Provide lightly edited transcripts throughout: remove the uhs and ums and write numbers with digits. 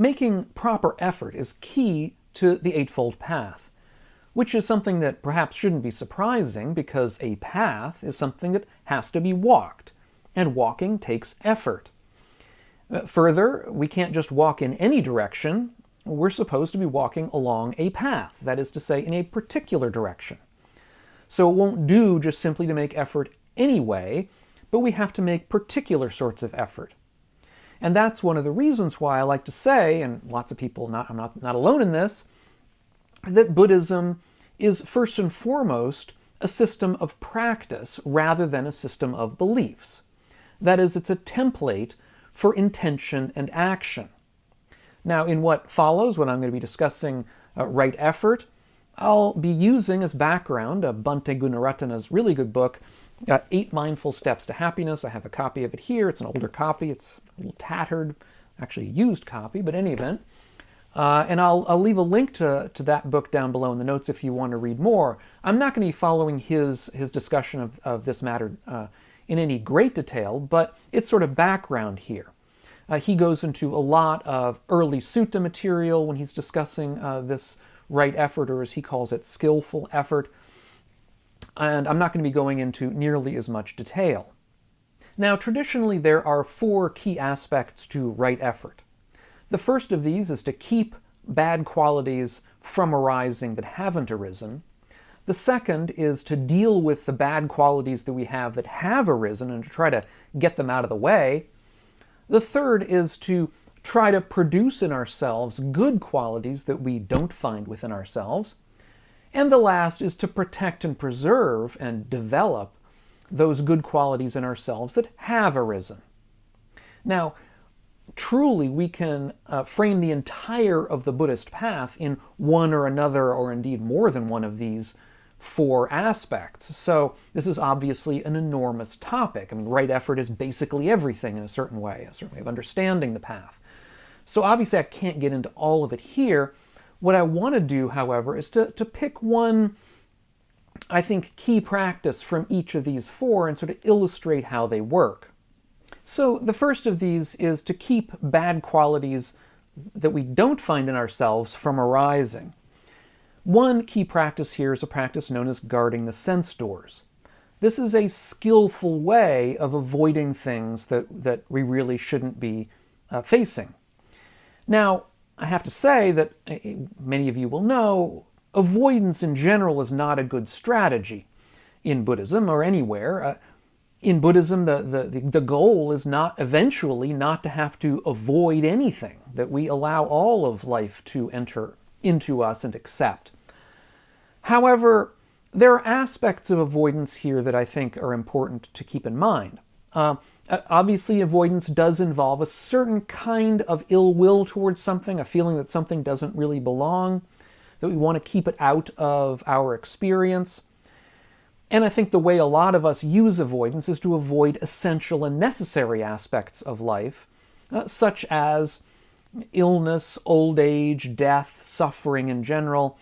making proper effort is key to the Eightfold Path, which is something that perhaps shouldn't be surprising because a path is something that has to be walked, and walking takes effort. Further, we can't just walk in any direction. We're supposed to be walking along a path, that is to say, in a particular direction. So it won't do just simply to make effort anyway, but we have to make particular sorts of effort. And that's one of the reasons why I like to say, and lots of people, I'm not alone in this, that Buddhism is first and foremost a system of practice rather than a system of beliefs. That is, it's a template for intention and action. Now, in what follows, when I'm going to be discussing right effort, I'll be using as background Bhante Gunaratana's really good book, 8 Mindful Steps to Happiness. I have a copy of it here. It's an older copy. It's a little tattered, actually a used copy, but in any event. And I'll leave a link to that book down below in the notes if you want to read more. I'm not going to be following his discussion of this matter in any great detail, but it's sort of background here. He goes into a lot of early sutta material when he's discussing this right effort, or as he calls it, skillful effort. And I'm not going to be going into nearly as much detail. Now, traditionally, there are 4 key aspects to right effort. The first of these is to keep bad qualities from arising that haven't arisen. The second is to deal with the bad qualities that we have that have arisen and to try to get them out of the way. The third is to try to produce in ourselves good qualities that we don't find within ourselves. And the last is to protect and preserve and develop those good qualities in ourselves that have arisen. Now, truly we can frame the entire of the Buddhist path in one or another, or indeed more than one of these 4 aspects. So this is obviously an enormous topic. I mean, right effort is basically everything in a certain way of understanding the path. So obviously I can't get into all of it here. What I want to do, however, is to pick one, I think, key practice from each of these 4 and sort of illustrate how they work. So the first of these is to keep bad qualities that we don't find in ourselves from arising. One key practice here is a practice known as guarding the sense doors. This is a skillful way of avoiding things that we really shouldn't be facing. Now, I have to say that many of you will know, avoidance in general is not a good strategy in Buddhism or anywhere. In Buddhism, the goal is eventually not to have to avoid anything, that we allow all of life to enter into us and accept. However, there are aspects of avoidance here that I think are important to keep in mind. Obviously, avoidance does involve a certain kind of ill will towards something, a feeling that something doesn't really belong, that we want to keep it out of our experience. And I think the way a lot of us use avoidance is to avoid essential and necessary aspects of life, such as illness, old age, death, suffering in general.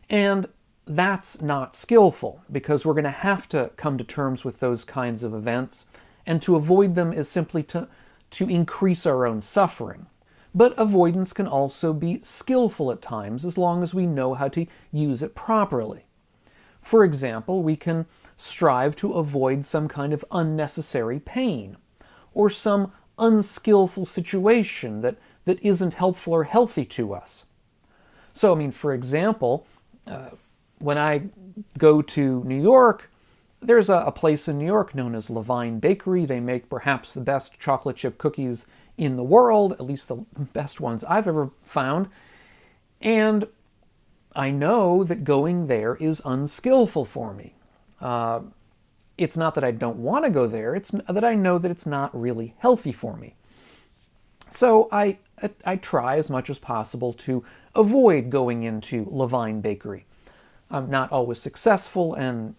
And that's not skillful, because we're going to have to come to terms with those kinds of events, and to avoid them is simply to increase our own suffering. But avoidance can also be skillful at times, as long as we know how to use it properly. For example, we can strive to avoid some kind of unnecessary pain, or some unskillful situation that isn't helpful or healthy to us. So, I mean, for example, when I go to New York, there's a place in New York known as Levine Bakery. They make perhaps the best chocolate chip cookies in the world, at least the best ones I've ever found. And I know that going there is unskillful for me. It's not that I don't want to go there, it's that I know that it's not really healthy for me. So I try as much as possible to avoid going into Levine Bakery. I'm not always successful, and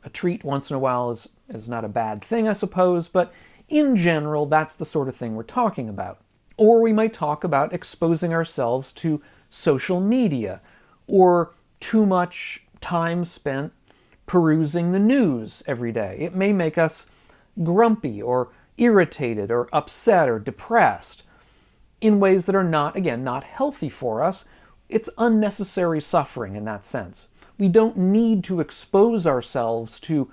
a treat once in a while is not a bad thing, I suppose, but in general, that's the sort of thing we're talking about. Or we might talk about exposing ourselves to social media, or too much time spent perusing the news every day. It may make us grumpy, or irritated, or upset, or depressed. in ways that are not, again, not healthy for us. It's unnecessary suffering in that sense. We don't need to expose ourselves to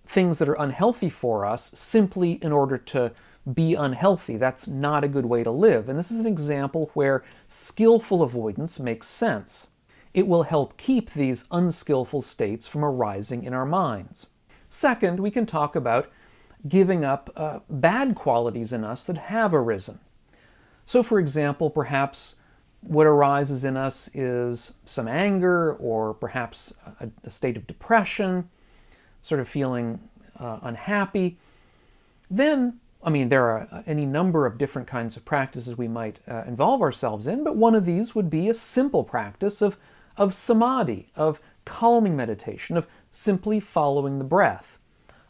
things that are unhealthy for us simply in order to be unhealthy. That's not a good way to live. And this is an example where skillful avoidance makes sense. It will help keep these unskillful states from arising in our minds. Second, we can talk about giving up bad qualities in us that have arisen. So, for example, perhaps what arises in us is some anger, or perhaps a state of depression, sort of feeling unhappy. Then, there are any number of different kinds of practices we might involve ourselves in, but one of these would be a simple practice of samadhi, of calming meditation, of simply following the breath,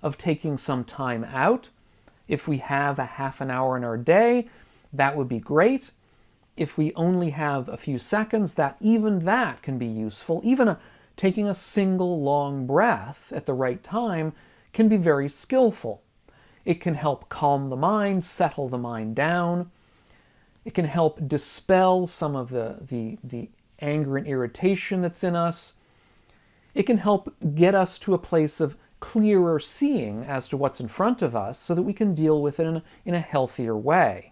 of taking some time out. If we have a half an hour in our day, that would be great. If we only have a few seconds, even that can be useful. Even taking a single long breath at the right time can be very skillful. It can help calm the mind, settle the mind down. It can help dispel some of the anger and irritation that's in us. It can help get us to a place of clearer seeing as to what's in front of us so that we can deal with it in a healthier way.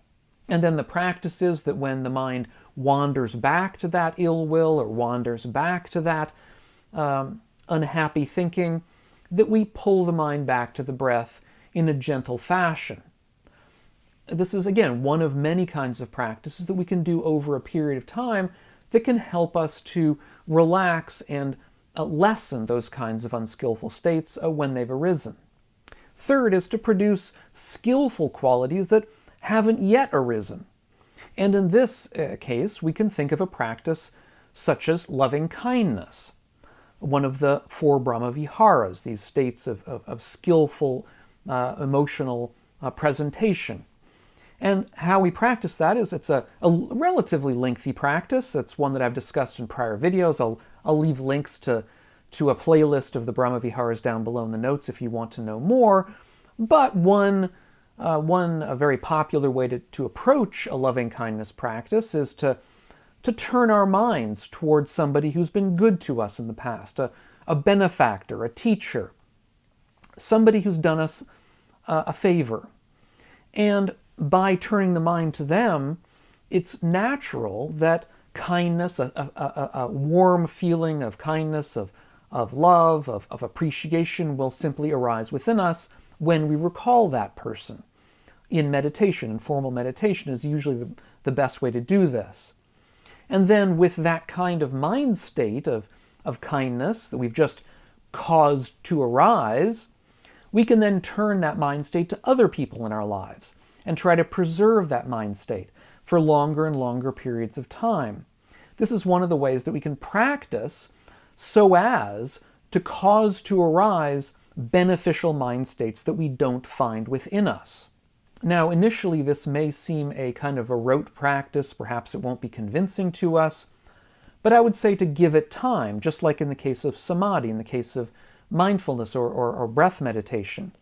And then the practice is that when the mind wanders back to that ill will or wanders back to that unhappy thinking, that we pull the mind back to the breath in a gentle fashion. This is, again, one of many kinds of practices that we can do over a period of time that can help us to relax and lessen those kinds of unskillful states when they've arisen. Third is to produce skillful qualities that haven't yet arisen. And in this case, we can think of a practice such as loving kindness, one of the four Brahma Viharas, these states of skillful emotional presentation. And how we practice that is it's a relatively lengthy practice. It's one that I've discussed in prior videos. I'll leave links to a playlist of the Brahma Viharas down below in the notes if you want to know more. But one very popular way to approach a loving kindness practice is to turn our minds towards somebody who's been good to us in the past, a benefactor, a teacher, somebody who's done us a favor. And by turning the mind to them, it's natural that kindness, a warm feeling of kindness, of love, of appreciation will simply arise within us when we recall that person. In meditation, in formal meditation is usually the best way to do this. And then with that kind of mind state of kindness that we've just caused to arise, we can then turn that mind state to other people in our lives and try to preserve that mind state for longer and longer periods of time. This is one of the ways that we can practice so as to cause to arise beneficial mind states that we don't find within us. Now, initially, this may seem a kind of a rote practice. Perhaps it won't be convincing to us. But I would say to give it time, just like in the case of samadhi, in the case of mindfulness or breath meditation.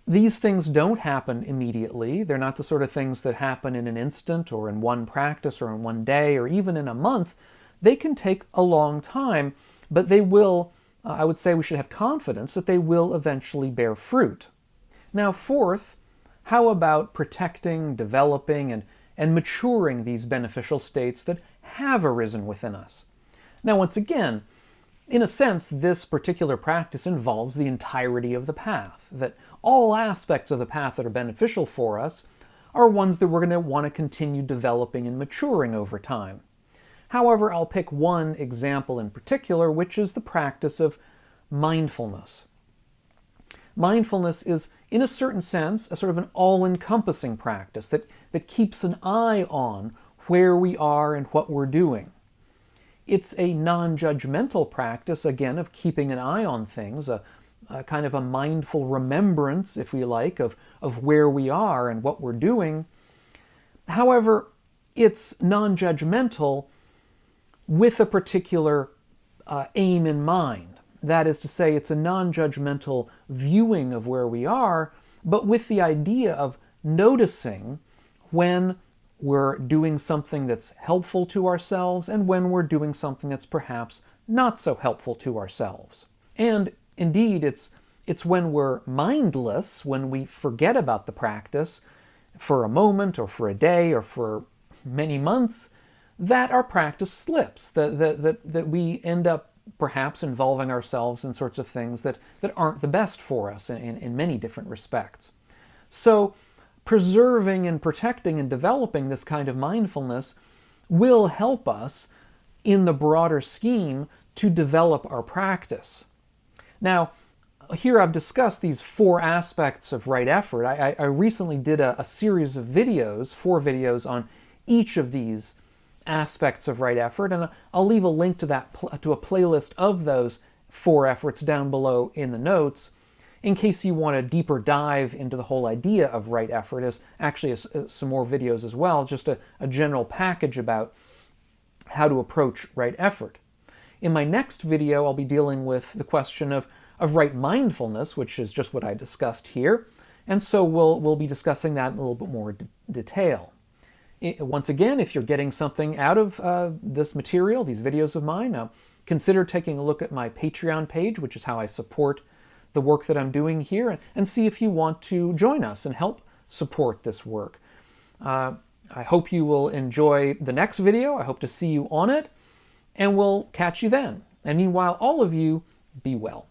These things don't happen immediately. They're not the sort of things that happen in an instant or in one practice or in one day or even in a month. They can take a long time, but they will, I would say we should have confidence that they will eventually bear fruit. Now, fourth, how about protecting, developing, and maturing these beneficial states that have arisen within us? Now, once again, in a sense, this particular practice involves the entirety of the path, that all aspects of the path that are beneficial for us are ones that we're going to want to continue developing and maturing over time. However, I'll pick one example in particular, which is the practice of mindfulness. Mindfulness is, in a certain sense, a sort of an all-encompassing practice that keeps an eye on where we are and what we're doing. It's a non-judgmental practice, again, of keeping an eye on things, a kind of a mindful remembrance, if we like, of where we are and what we're doing. However, it's non-judgmental with a particular aim in mind. That is to say, it's a non-judgmental viewing of where we are, but with the idea of noticing when we're doing something that's helpful to ourselves and when we're doing something that's perhaps not so helpful to ourselves. And indeed, it's when we're mindless, when we forget about the practice for a moment or for a day or for many months, that our practice slips, that we end up perhaps involving ourselves in sorts of things that aren't the best for us in many different respects. So preserving and protecting and developing this kind of mindfulness will help us in the broader scheme to develop our practice. Now, here I've discussed these 4 aspects of right effort. I recently did a series of videos, 4 videos on each of these aspects of right effort, and I'll leave a link to to a playlist of those 4 efforts down below in the notes, in case you want a deeper dive into the whole idea of right effort. There's actually some more videos as well, just a general package about how to approach right effort. In my next video, I'll be dealing with the question of right mindfulness, which is just what I discussed here, and so we'll be discussing that in a little bit more detail. Once again, if you're getting something out of this material, these videos of mine, consider taking a look at my Patreon page, which is how I support the work that I'm doing here, and see if you want to join us and help support this work. I hope you will enjoy the next video. I hope to see you on it, and we'll catch you then. And meanwhile, all of you, be well.